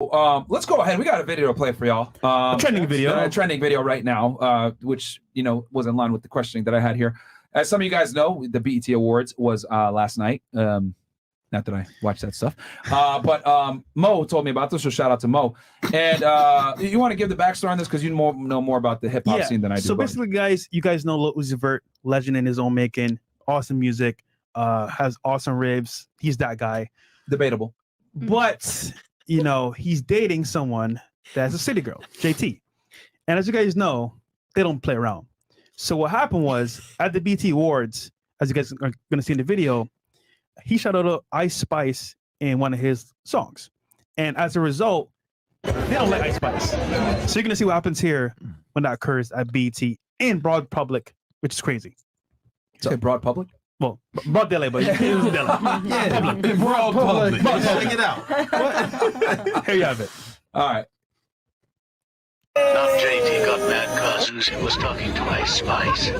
Let's go ahead. We got a video to play for y'all. A trending video right now, which was in line with the questioning that I had here. As some of you guys know, the BET Awards was last night. Not that I watch that stuff, but Mo told me about this, so shout out to Mo. And you want to give the backstory on this because you know more about the hip hop scene than I do. So basically, guys, you guys know Lil Uzi Vert, legend in his own making, awesome music, has awesome ribs. He's that guy. Debatable, but he's dating someone that's a city girl, JT. And as you guys know, they don't play around. So what happened was at the BET Awards, as you guys are going to see in the video, he shouted out Ice Spice in one of his songs. And as a result, they don't like Ice Spice. So you're going to see what happens here when that occurs at BET in broad public, which is crazy. So broad public? Well, broad Delhi, but it was Delhi. Yeah, broad public. Check it out. Here you have it. All right. Now JT got mad cause Uzi was talking to Ice Spice.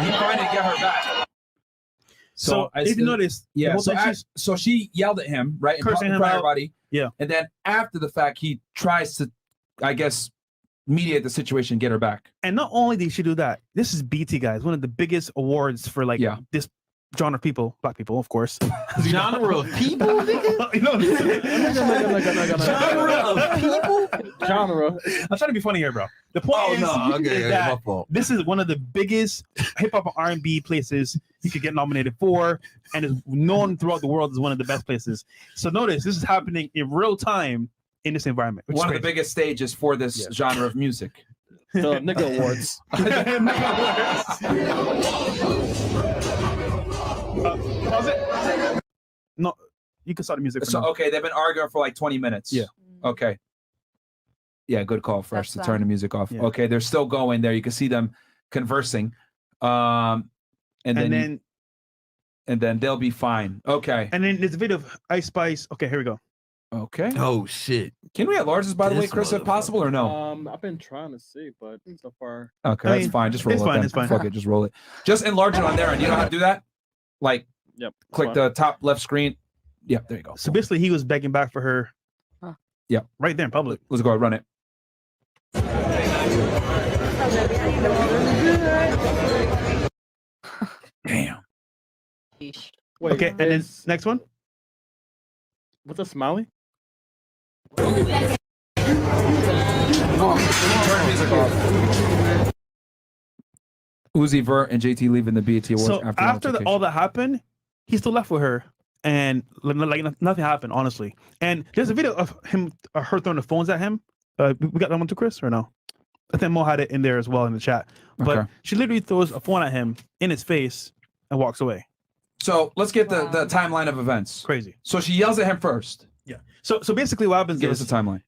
He tried to get her back. So if you notice, so she yelled at him, right? Cursing him out. Everybody. Yeah. And then after the fact, he tries to, I guess, mediate the situation, get her back. And not only did she do that, this is BET, guys, one of the biggest awards for this genre of people, black people, of course. Genre of people? Genre. I'm trying to be funny here, bro. The point is that this is one of the biggest hip hop and R&B places you could get nominated for, and is known throughout the world as one of the best places. So notice this is happening in real time in this environment. One of the biggest stages for this genre of music. The nigga awards. Pause it. No, you can start the music. So okay, they've been arguing for like 20 minutes. Yeah. Okay. Yeah, good call, Fresh, to turn the music off. Yeah. Okay, they're still going there. You can see them conversing. And then they'll be fine. Okay. And then there's a video of Ice Spice. Okay, here we go. Okay. Oh shit. Can we enlarge this, by the way, Chris, if possible, or no? I've been trying to see, but so far. Okay, that's fine. Just roll it. It's fine. Fuck it, just roll it. Just enlarge it on there, and you know how to do that? Like, click the top left screen. Yep, there you go. So basically, he was begging back for her. Yep. Right there in public. Let's go ahead, run it. Damn. Wait, okay, and then next one. What's a smiley? Uzi Vert and JT leaving the BET Awards. So after all that happened, he still left with her, and like nothing happened, honestly. And there's a video of her throwing the phones at him. We got that one too, Chris, or no? I think Mo had it in there as well in the chat. But she literally throws a phone at him in his face and walks away. So let's get the timeline of events. Crazy. So she yells at him first. Yeah. So basically what happens is... Give us the timeline.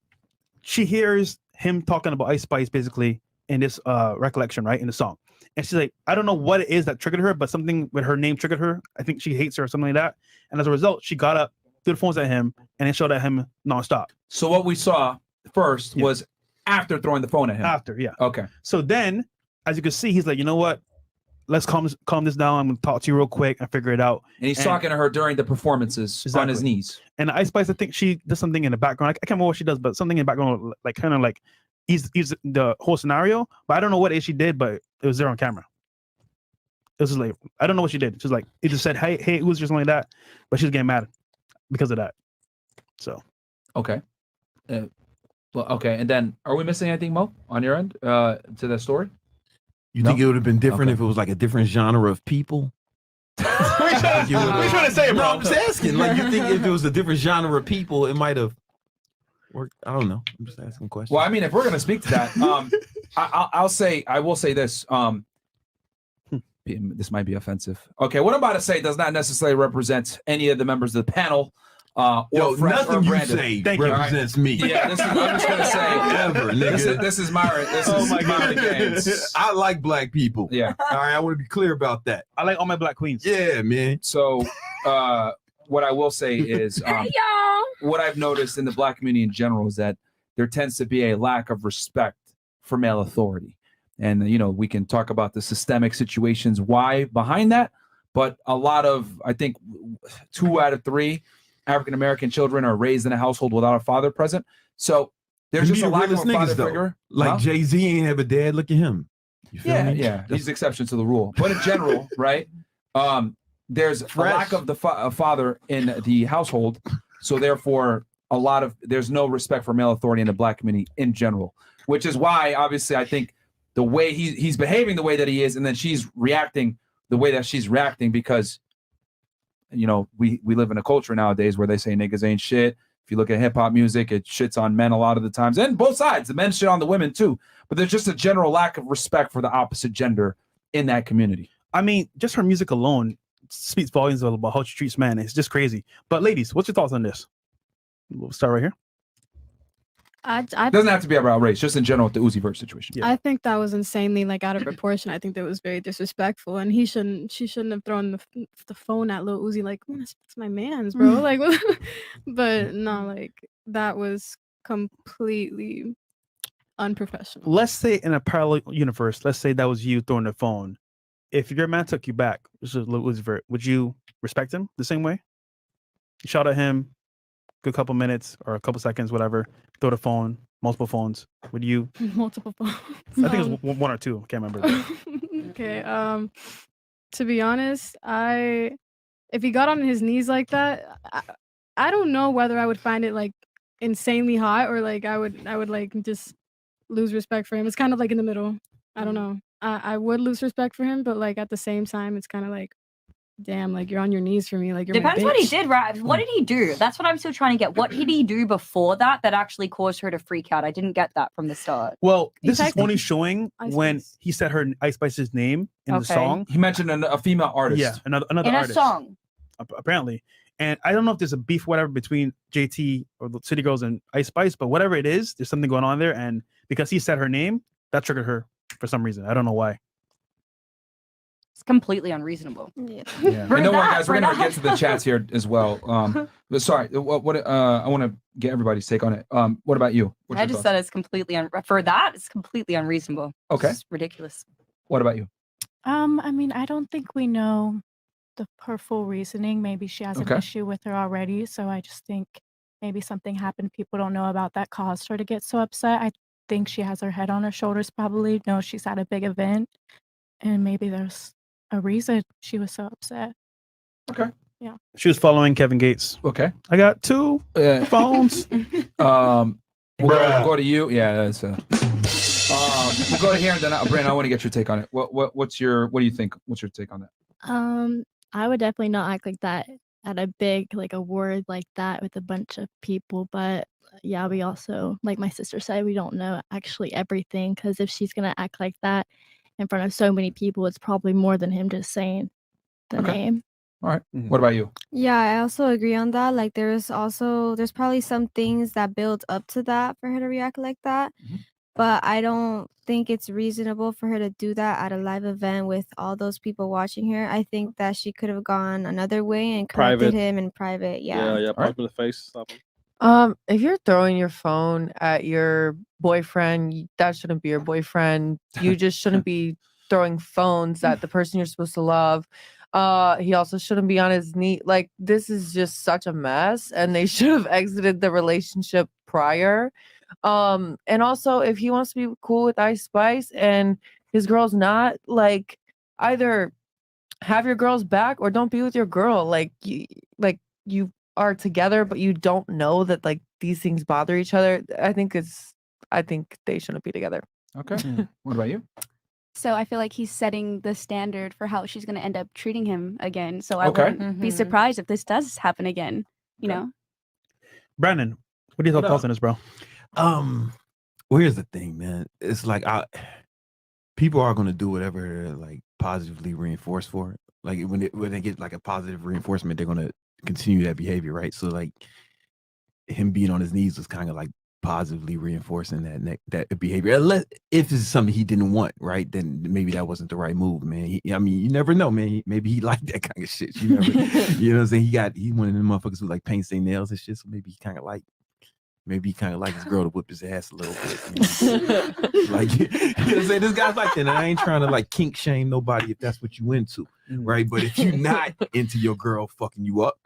She hears him talking about Ice Spice basically in this recollection, right, in the song. And she's like, I don't know what it is that triggered her, but something with her name triggered her. I think she hates her or something like that. And as a result, she got up, threw the phones at him, and then showed at him nonstop. So what we saw first was after throwing the phone at him. After, yeah. Okay. So then, as you can see, he's like, you know what? Let's calm this down. I'm going to talk to you real quick and figure it out. And he's talking to her during the performances on his knees. And Ice Spice, I think she does something in the background. I can't remember what she does, but something in the background, like kind of like he's the whole scenario. But I don't know what it is she did, but it was there on camera. It was just like, I don't know what she did. She's like, it just said, hey, who's just like that? But she was getting mad because of that. So. Okay. Well, okay. And then are we missing anything, Mo, on your end to the story? You think it would have been different if it was like a different genre of people? What are you trying to say, bro? No, I'm just asking. Like, you think if it was a different genre of people, it might have worked? I don't know. I'm just asking questions. Well, I mean, if we're gonna speak to that, I will say this. This might be offensive. Okay, what I'm about to say does not necessarily represent any of the members of the panel. or Yo, fresh or nothing you branded. say Thank you. represents me. Yeah, I'm just gonna say Ever, nigga. this is Myra. This Oh is my Myra God. Gaines. I like black people. Yeah. All right, I want to be clear about that. I like all my black queens. Yeah, man. So what I will say is what I've noticed in the black community in general is that there tends to be a lack of respect for male authority. And, you know, we can talk about the systemic situations, why behind that. But a lot of, I think 2 out of 3 African-American children are raised in a household without a father present. So there's You just be a the lack of a realest father niggas, though. figure. Like Huh? Jay-Z ain't have a dad. Look at him. You feel Yeah, me? yeah. He's the exception to the rule. But in general, right, there's a lack of the father in the household. So therefore, there's no respect for male authority in the black community in general, which is why, obviously, I think the way he's behaving the way that he is, and then she's reacting the way that she's reacting, because, you know, we live in a culture nowadays where they say niggas ain't shit. If you look at hip hop music, it shits on men a lot of the times, and both sides. The men shit on the women too. But there's just a general lack of respect for the opposite gender in that community. I mean, just her music alone speaks volumes about how she treats men. It's just crazy. But ladies, what's your thoughts on this? We'll start right here. I Doesn't have to be about race, just in general with the Uzi Vert situation. Yeah. I think that was insanely like out of proportion. I think that was very disrespectful, and she shouldn't have thrown the phone at Lil Uzi like, that's my man's, bro. Like, but no, like that was completely unprofessional. Let's say in a parallel universe, let's say that was you throwing the phone. If your man took you back, this is Lil Uzi Vert, would you respect him the same way? You shout at him, good couple minutes or a couple seconds, whatever. Throw the phone, multiple phones. Would you? Multiple phones. I think it was 1 or 2. I can't remember. Okay. To be honest, if he got on his knees like that, I don't know whether I would find it like insanely hot or like I would like just lose respect for him. It's kind of like in the middle. I don't know. I would lose respect for him, but like at the same time, it's kind of like, damn, like you're on your knees for me. Like you're Depends my what he bitch. did, right? What did he do? That's what I'm still trying to get. What did he do before that actually caused her to freak out? I didn't get that from the start. Well, this is Exactly. only showing Ice when Spice. he said her Ice Spice's name in the Okay. song. He mentioned a female artist. Yeah, another In artist. a song. Apparently. And I don't know if there's a beef, whatever, between JT or the City Girls and Ice Spice, but whatever it is, there's something going on there. And because he said her name, that triggered her for some reason. I don't know why. It's completely unreasonable. Yeah. Yeah. And don't worry, guys, we're For gonna that. get to the chats here as well. But sorry, what I want to get everybody's take on it. What about you? What's I your just thoughts? said it's completely for that. It's completely unreasonable. Okay. It's ridiculous. What about you? I mean, I don't think we know her full reasoning. Maybe she has an Okay. issue with her already. So I just think maybe something happened people don't know about that caused her to get so upset. I think she has her head on her shoulders, probably knows she's at a big event. And maybe there's a reason she was so upset. Okay. She was following Kevin Gates. Okay. I got 2 phones. We'll go to you. Yeah. That's we'll go to here and then Brandon, I want to get your take on it. What do you think? What's your take on that? I would definitely not act like that at a big like award like that with a bunch of people. But yeah, we also, like my sister said, we don't know actually everything, because if she's gonna act like that in front of so many people, it's probably more than him just saying the Okay. name. All right. What about you? Yeah, I also agree on that. Like there's probably some things that build up to that for her to react like that. But I don't think it's reasonable for her to do that at a live event with all those people watching her. I think that she could have gone another way and corrected Private. him in private. Yeah. Yeah, right. punch him in the face. Stop him. If you're throwing your phone at your boyfriend, that shouldn't be your boyfriend. You just shouldn't be throwing phones at the person you're supposed to love. He also shouldn't be on his knee. Like, this is just such a mess, and they should have exited the relationship prior. And also, if he wants to be cool with Ice Spice and his girl's not, like, either have your girl's back or don't be with your girl. Like you are together, but you don't know that like these things bother each other. I think they shouldn't be together. Okay. What about you? So I feel like he's setting the standard for how she's going to end up treating him again. So I Okay. wouldn't be surprised if this does happen again, you know? Brandon, what are your thoughts on this, bro? Well, here's the thing, man. It's like people are gonna do whatever they're like positively reinforced for. Like when they get like a positive reinforcement, they're gonna continue that behavior, right? So like him being on his knees was kind of like positively reinforcing that behavior. Unless if it's something he didn't want, right? Then maybe that wasn't the right move, man. I mean, you never know, man. Maybe he liked that kind of shit. You never, you know what I'm saying? He one of them motherfuckers who like paint their nails and shit. So maybe he kind of like his girl to whip his ass a little bit. You know? Like, you know what I'm saying? This guy's like that. And I ain't trying to like kink shame nobody if that's what you into, right? But if you're not into your girl fucking you up,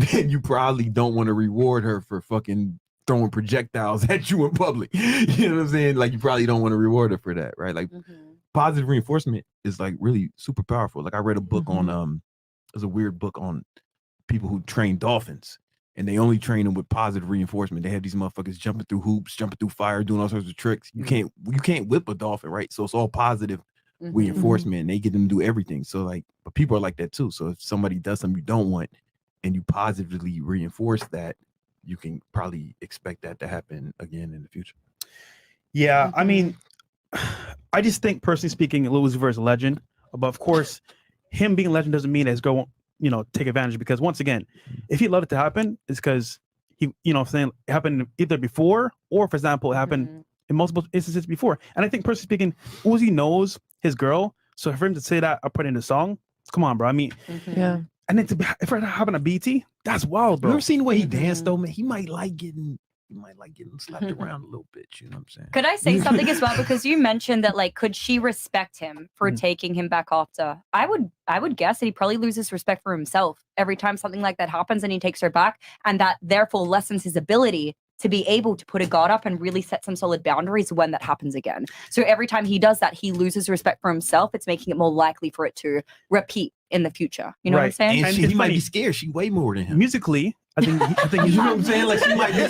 then you probably don't want to reward her for fucking throwing projectiles at you in public. You know what I'm saying? Like you probably don't want to reward her for that, right? Like positive reinforcement is like really super powerful. Like I read a book on there's a weird book on people who train dolphins, and they only train them with positive reinforcement. They have these motherfuckers jumping through hoops, jumping through fire, doing all sorts of tricks. You can't whip a dolphin, right? So it's all positive reinforcement, and they get them to do everything. So like, but people are like that too. So if somebody does something you don't want and you positively reinforce that, you can probably expect that to happen again in the future. Yeah, I mean, I just think personally speaking, Lucifer is a legend. But of course, him being a legend doesn't mean that his girl won't, take advantage, because once again, if he allowed it to happen, it's because he, saying it happened either before or, for example, it happened in multiple instances before. And I think personally speaking, Uzi knows his girl, so for him to say that or put in the song, come on, bro. I mean, yeah. And then if it happened to BT, that's wild, bro. You ever seen the way he danced though, man? He might like getting slapped around a little bit. You know what I'm saying? Could I say something as well? Because you mentioned that, like, could she respect him for taking him back after? I would guess that he probably loses respect for himself every time something like that happens and he takes her back, and that therefore lessens his ability to be able to put a guard up and really set some solid boundaries when that happens again. So every time he does that, he loses respect for himself. It's making it more likely for it to repeat in the future. You know what I'm saying? And he might be scared. She way more than him. Musically, I think you know what I'm saying? Like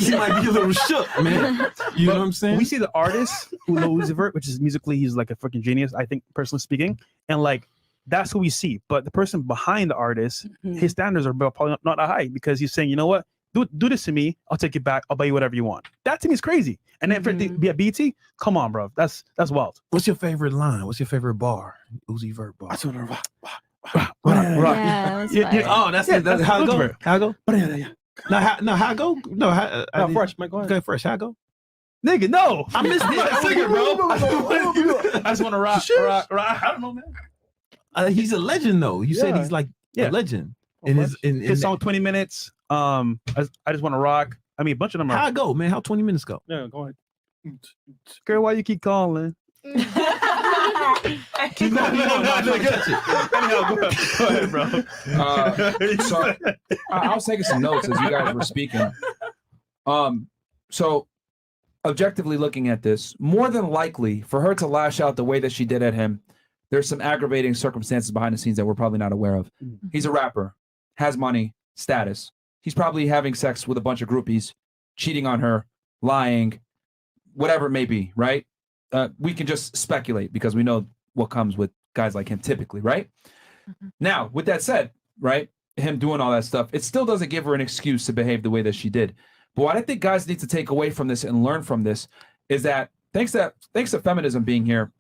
she might be a little shook, man. You know what I'm saying? We see the artist who knows Lucifer, which is musically, he's like a freaking genius, I think, personally speaking. And like, that's who we see. But the person behind the artist, his standards are probably not that high, because he's saying, you know what? Do this to me, I'll take it back, I'll buy you whatever you want. That to me is crazy. And then for it to be a BT, come on, bro. That's wild. What's your favorite line? What's your favorite bar? Uzi Vert bar. Yeah, that's how it go. How it go? How it go? No, fresh, man. Go ahead. Go fresh. How it go? Nigga, no. I missed it. I'm singing, bro. I just want to rock. I don't know, man. He's a legend, though. You said he's like a legend. In his song 20 minutes. I just want to rock. I mean, a bunch of them are. How it go, man? How 20 minutes go? Yeah, go ahead. Girl, why you keep calling? Keep going. Go ahead, bro. So I was taking some notes as you guys were speaking. So objectively looking at this, more than likely for her to lash out the way that she did at him, there's some aggravating circumstances behind the scenes that we're probably not aware of. He's a rapper, has money, status. He's probably having sex with a bunch of groupies, cheating on her, lying, whatever it may be, right? We can just speculate because we know what comes with guys like him typically, right? Now, with that said, right, him doing all that stuff, it still doesn't give her an excuse to behave the way that she did. But what I think guys need to take away from this and learn from this is that thanks to feminism being here,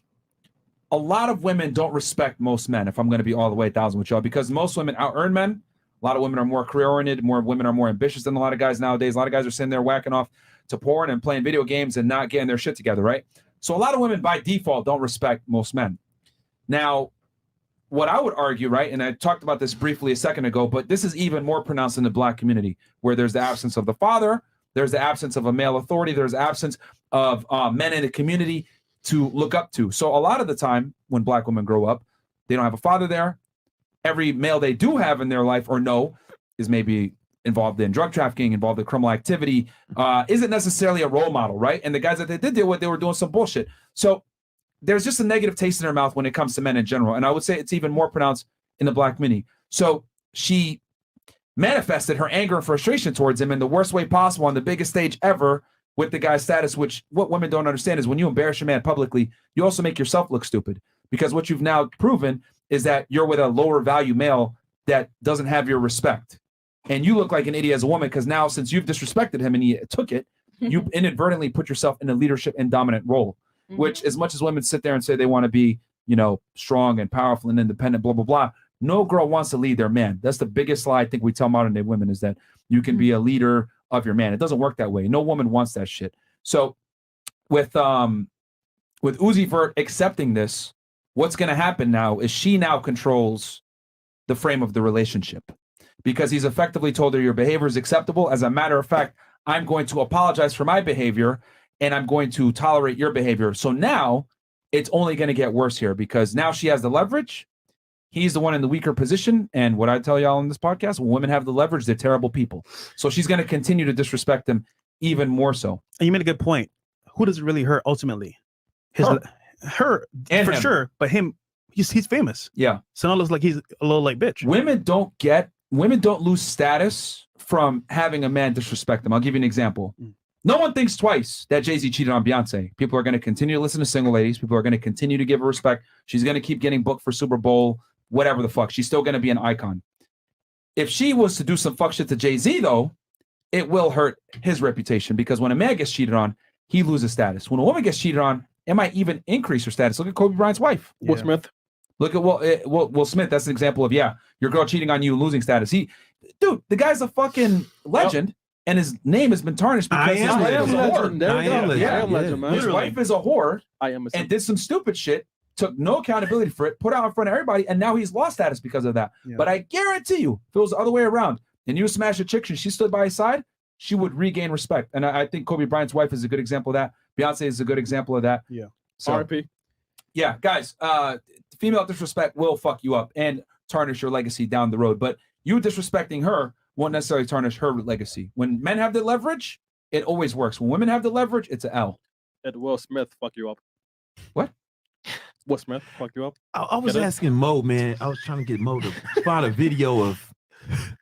a lot of women don't respect most men, if I'm going to be all the way 1,000 with y'all, because most women out-earn men. A lot of women are more career-oriented. More women are more ambitious than a lot of guys nowadays. A lot of guys are sitting there whacking off to porn and playing video games and not getting their shit together, right? So a lot of women by default don't respect most men. Now, what I would argue, right, and I talked about this briefly a second ago, but this is even more pronounced in the Black community, where there's the absence of the father, there's the absence of a male authority, there's the absence of men in the community to look up to. So a lot of the time when Black women grow up, they don't have a father there. Every male they do have in their life or know is maybe involved in drug trafficking, involved in criminal activity, isn't necessarily a role model, right? And the guys that they did deal with, they were doing some bullshit. So there's just a negative taste in their mouth when it comes to men in general. And I would say it's even more pronounced in the Black community. So she manifested her anger and frustration towards him in the worst way possible on the biggest stage ever with the guy's status, which what women don't understand is when you embarrass your man publicly, you also make yourself look stupid, because what you've now proven is that you're with a lower value male that doesn't have your respect. And you look like an idiot as a woman, because now since you've disrespected him and he took it, you inadvertently put yourself in a leadership and dominant role, which as much as women sit there and say they want to be, strong and powerful and independent, blah, blah, blah, No girl wants to lead their man. That's the biggest lie I think we tell modern day women is that you can be a leader of your man. It doesn't work that way. No woman wants that shit. So with Uzi Vert accepting this, what's going to happen now is she now controls the frame of the relationship because he's effectively told her your behavior is acceptable. As a matter of fact, I'm going to apologize for my behavior and I'm going to tolerate your behavior. So now it's only going to get worse here because now she has the leverage. He's the one in the weaker position. And what I tell y'all on this podcast, when women have the leverage, they're terrible people. So she's going to continue to disrespect him even more so. And you made a good point. Who does it really hurt ultimately? Her and for him. sure, but him, he's famous. Yeah. So now it looks like he's a little like bitch. Women don't lose status from having a man disrespect them. I'll give you an example. No one thinks twice that Jay-Z cheated on Beyonce. People are going to continue to listen to single ladies. People are going to continue to give her respect. She's going to keep getting booked for Super Bowl, whatever the fuck. She's still going to be an icon. If she was to do some fuck shit to Jay-Z, though, it will hurt his reputation because when a man gets cheated on, he loses status. When a woman gets cheated on, it might even increase her status. Look at Kobe Bryant's wife. Will Smith. Look at Will Smith. That's an example of, your girl cheating on you, losing status. Dude, the guy's a fucking legend. And his name has been tarnished because his wife is a whore. His wife is a whore and did some stupid shit, took no accountability for it, put out in front of everybody, and now he's lost status because of that. Yeah. But I guarantee you, if it was the other way around, and you smash a chick and she stood by his side, she would regain respect. And I think Kobe Bryant's wife is a good example of that. Beyonce is a good example of that. Yeah. So, R.I.P. Yeah, guys, female disrespect will fuck you up and tarnish your legacy down the road. But you disrespecting her won't necessarily tarnish her legacy. When men have the leverage, it always works. When women have the leverage, it's an L. Did Will Smith fuck you up? What? Will Smith fuck you up? I was asking Mo, man. I was trying to get Mo to find a video of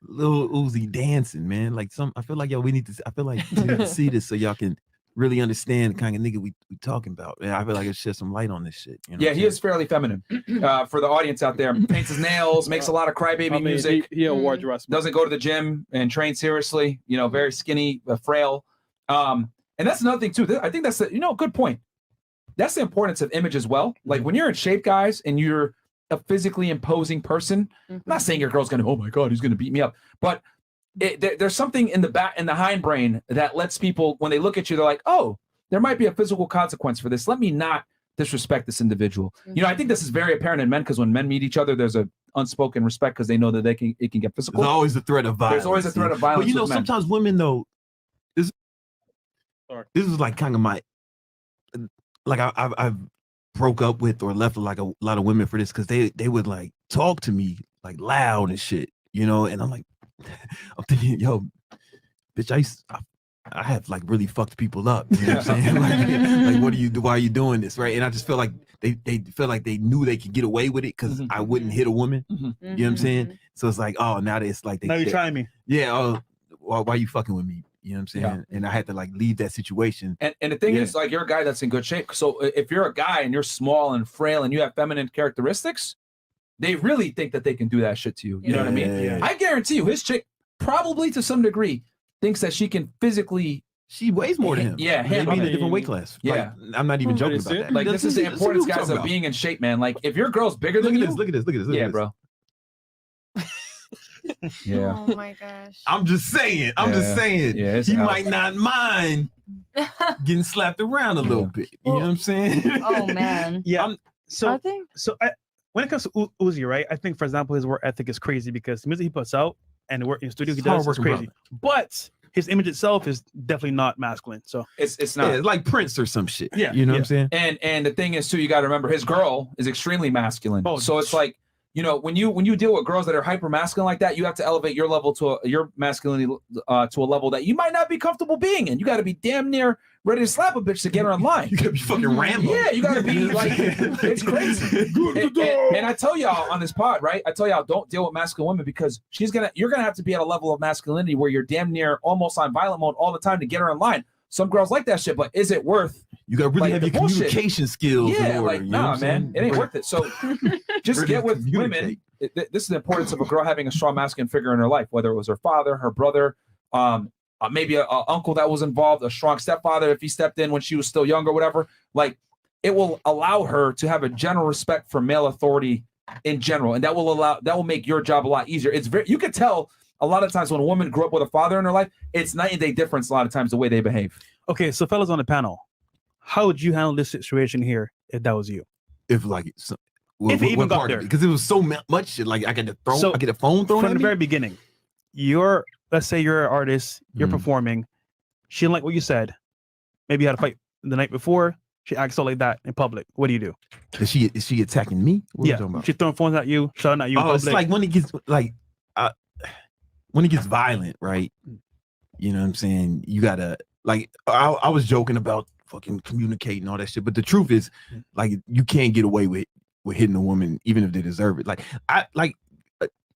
Lil Uzi dancing, man. Like I feel like we need to see this so y'all can really understand the kind of nigga we talking about. Man, I feel like it shed some light on this shit. You know He is fairly feminine. For the audience out there, paints his nails, makes a lot of crybaby music. He a wardrobe. Doesn't go to the gym and train seriously. Very skinny, frail. And that's another thing too. I think that's a good point. That's the importance of image as well. Like when you're in shape, guys, and you're a physically imposing person. I'm not saying your girl's gonna, oh my god, he's gonna beat me up, but there's something in the hindbrain that lets people, when they look at you, they're like, oh, there might be a physical consequence for this. Let me not disrespect this individual. I think this is very apparent in men because when men meet each other, there's a unspoken respect because they know that it can get physical. There's always a threat of violence. There's always a threat of violence. But sometimes women though, this is like kind of my, like I've broke up with or left like a lot of women for this because they would like talk to me like loud and shit, and I'm like, I'm thinking, yo, bitch, I have like really fucked people up. You know what I'm saying? Like, what do you do? Why are you doing this? Right. And I just feel like they feel like they knew they could get away with it because I wouldn't hit a woman. You know what I'm saying? So it's like, oh, now it's like now you're trying me. Yeah. Oh, why are you fucking with me? You know what I'm saying? Yeah. And I had to like leave that situation. And the thing is, like, you're a guy that's in good shape. So if you're a guy and you're small and frail and you have feminine characteristics, they really think that they can do that shit to you. You know what I mean? Yeah. I guarantee you, his chick probably to some degree thinks that she can physically. She weighs more than him. Yeah, maybe in a different weight class. Yeah, like, I'm not even joking about that. Like, this is the importance, guys, of being in shape, man. Like, if your girl's bigger than you, look at this. Yeah, bro. Yeah. Oh my gosh. I'm just saying. Yeah, he might not mind getting slapped around a little bit. You know what I'm saying? Oh man. Yeah. When it comes to Uzi, right? I think, for example, his work ethic is crazy because the music he puts out and the work in the studio he does is crazy. But his image itself is definitely not masculine. So it's not. Yeah, it's like Prince or some shit. Yeah. You know what I'm saying? And the thing is too, you got to remember his girl is extremely masculine. So it's like, when you deal with girls that are hyper masculine like that, you have to elevate your level to your masculinity to a level that you might not be comfortable being in. You got to be damn near ready to slap a bitch to get her in line. You got to be fucking Rambo. Yeah, you got to be like, it's crazy. And I tell y'all on this pod, right? I tell y'all, don't deal with masculine women because you're gonna have to be at a level of masculinity where you're damn near almost on violent mode all the time to get her in line. Some girls like that shit, but is it worth? You got to really have your communication skills. Yeah, in order, nah, man, it ain't worth it. So just get with women. This is the importance of a girl having a strong masculine figure in her life, whether it was her father, her brother, maybe a uncle that was involved, a strong stepfather if he stepped in when she was still young or whatever. Like, it will allow her to have a general respect for male authority in general, and that will make your job a lot easier. You can tell a lot of times when a woman grew up with a father in her life, it's night and day difference a lot of times the way they behave. Okay, so fellas on the panel, how would you handle this situation here if that was you? If like if it even got there, because it was so much shit. Like I get a phone thrown from at the me. very beginning. Let's say you're an artist, you're performing. She didn't like what you said. Maybe you had a fight the night before. She acts so like that in public. What do you do? Is she attacking me? What are you talking about? She's throwing phones at you, shouting at you. In It's like when it gets when it gets violent, right? You know what I'm saying? You gotta I was joking about fucking communicating all that shit, but the truth is, like, you can't get away with hitting a woman even if they deserve it.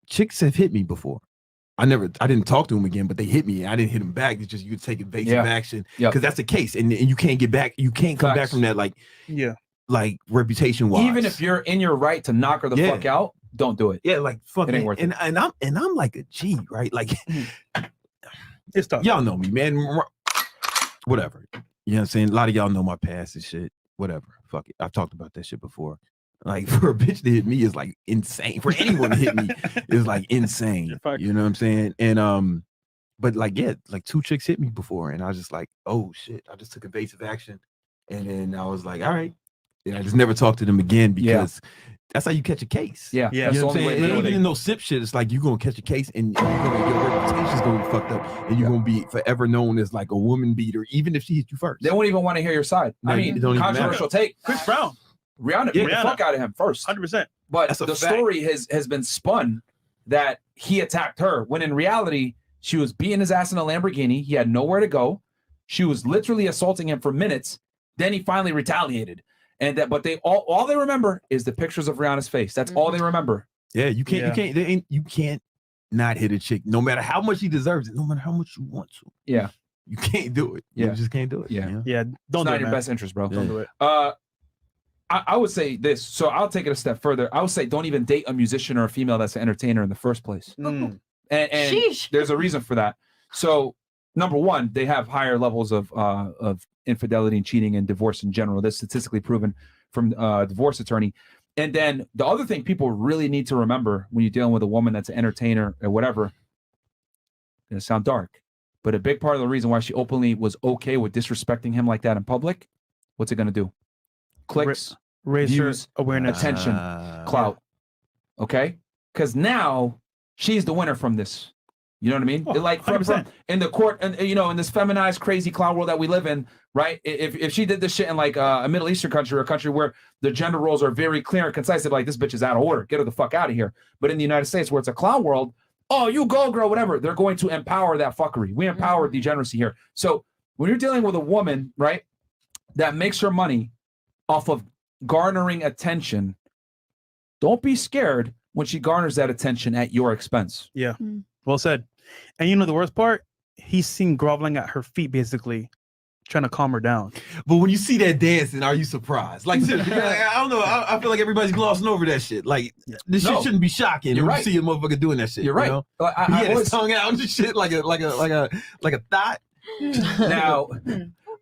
Chicks have hit me before. I didn't talk to them again, but they hit me. I didn't hit them back. It's just you take evasive action because that's the case, and you can't get back. You can't come back from that. Like reputation wise. Even if you're in your right to knock her the fuck out, don't do it. Yeah, like fuck it ain't worth it. And I'm like a G, right? Like it's tough. Y'all know me, man. Whatever. You know what I'm saying? A lot of y'all know my past and shit. Whatever. Fuck it. I've talked about that shit before. Like for a bitch to hit me is like insane. For anyone to hit me is like insane. You know what I'm saying? And but like two chicks hit me before, and I was just like, oh shit. I just took evasive action, and then I was like, all right. And I just never talked to them again because that's how you catch a case. Yeah. You know what I'm saying? And even in those sip shit, it's like you're gonna catch a case and your reputation's gonna be fucked up, and you're gonna be forever known as like a woman beater, even if she hit you first. They won't even want to hear your side. No, I mean, it don't even controversial take. Chris Brown. Rihanna beat the fuck out of him first. 100%. But That's a the fact. story has been spun that he attacked her, when in reality, she was beating his ass in a Lamborghini. He had nowhere to go. She was literally assaulting him for minutes. Then he finally retaliated. But they all they remember is the pictures of Rihanna's face. That's all they remember. Yeah, you can't not hit a chick, no matter how much she deserves it, no matter how much you want to. Yeah. You can't do it. You just can't do it. Yeah. You know? Yeah. Don't It's do not it, in your man. best interest, bro. Don't do it. I would say this. So I'll take it a step further. I would say don't even date a musician or a female that's an entertainer in the first place. And there's a reason for that. So number one, they have higher levels of infidelity and cheating and divorce in general. That's statistically proven from a divorce attorney. And then the other thing people really need to remember when you're dealing with a woman that's an entertainer or whatever, gonna sound dark, but a big part of the reason why she openly was okay with disrespecting him like that in public, what's it gonna do? Clicks, raise views, awareness, attention, clout. Okay, because now she's the winner from this. You know what I mean? Like from in the court, and in this feminized, crazy clown world that we live in, right? If she did this shit in like a Middle Eastern country or a country where the gender roles are very clear and concise, they'd be like, this bitch is out of order, get her the fuck out of here. But in the United States, where it's a clown world, oh, you go, girl, whatever. They're going to empower that fuckery. We empower degeneracy here. So when you're dealing with a woman, right, that makes her money off of garnering attention, don't be scared when she garners that attention at your expense. Yeah. Well said. And the worst part? He's seen groveling at her feet, basically, trying to calm her down. But when you see that dancing, are you surprised? Like, seriously, I don't know. I feel like everybody's glossing over that shit. Like, this shit shouldn't be shocking. You're when right. you see a motherfucker doing that shit. You're right. You know? I He had always- his tongue out and shit like a thought. Now,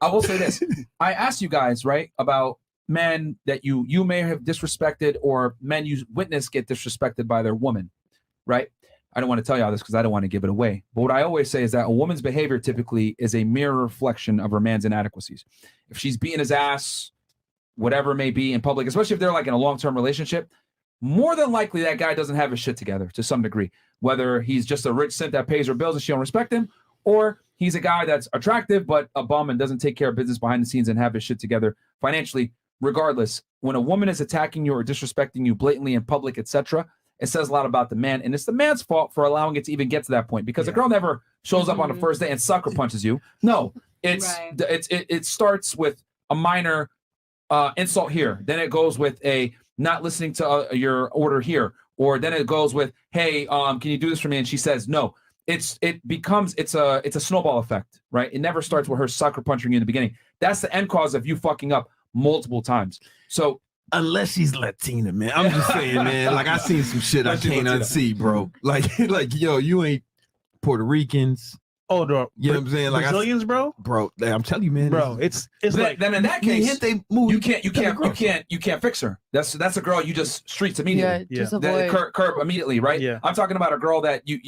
I will say this. I asked you guys, right, about men that you may have disrespected or men you witness get disrespected by their woman, right? I don't want to tell y'all this because I don't want to give it away. But what I always say is that a woman's behavior typically is a mirror reflection of her man's inadequacies. If she's beating his ass, whatever it may be in public, especially if they're like in a long-term relationship, more than likely that guy doesn't have his shit together to some degree. Whether he's just a rich simp that pays her bills and she don't respect him, or he's a guy that's attractive but a bum and doesn't take care of business behind the scenes and have his shit together financially. Regardless, when a woman is attacking you or disrespecting you blatantly in public, etc., it says a lot about the man, and it's the man's fault for allowing it to even get to that point, because a girl never shows up on the first day and sucker punches you. No, it starts with a minor insult here, then it goes with a not listening to your order here, or then it goes with, hey, can you do this for me? And she says no. It's a snowball effect, right? It never starts with her sucker punching you in the beginning. That's the end cause of you fucking up multiple times. So unless she's Latina, man, I'm just saying, man. Like, I seen some shit I can't unsee, bro. Like yo, you ain't Puerto Ricans, Oh, bro. You know what I'm saying? Like Brazilians, bro. I'm telling you, man. Bro, it's like then in that you case, hit they move. you can't fix her. That's a girl you just streets immediately. Yeah, just That- avoid. curb immediately, right? Yeah. I'm talking about a girl that you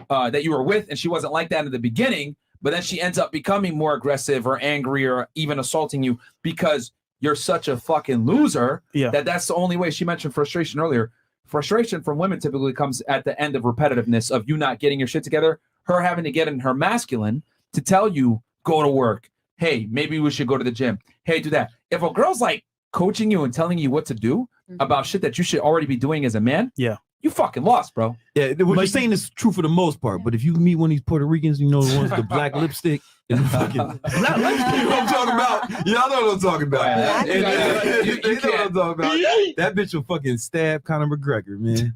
that you were with, and she wasn't like that in the beginning, but then she ends up becoming more aggressive or angry or even assaulting you because you're such a fucking loser. Yeah. That's the only way. She mentioned frustration earlier. Frustration from women typically comes at the end of repetitiveness of you not getting your shit together, her having to get in her masculine to tell you, go to work. Hey, maybe we should go to the gym. Hey, do that. If a girl's like coaching you and telling you what to do about shit that you should already be doing as a man, yeah, you fucking lost, bro. Yeah, what you're saying is true for the most part, but if you meet one of these Puerto Ricans, you know, the ones with the black lipstick and the fucking, you know what I'm talking about? Y'all know what I'm talking about. You You know what I'm talking about. That bitch will fucking stab Conor McGregor, man.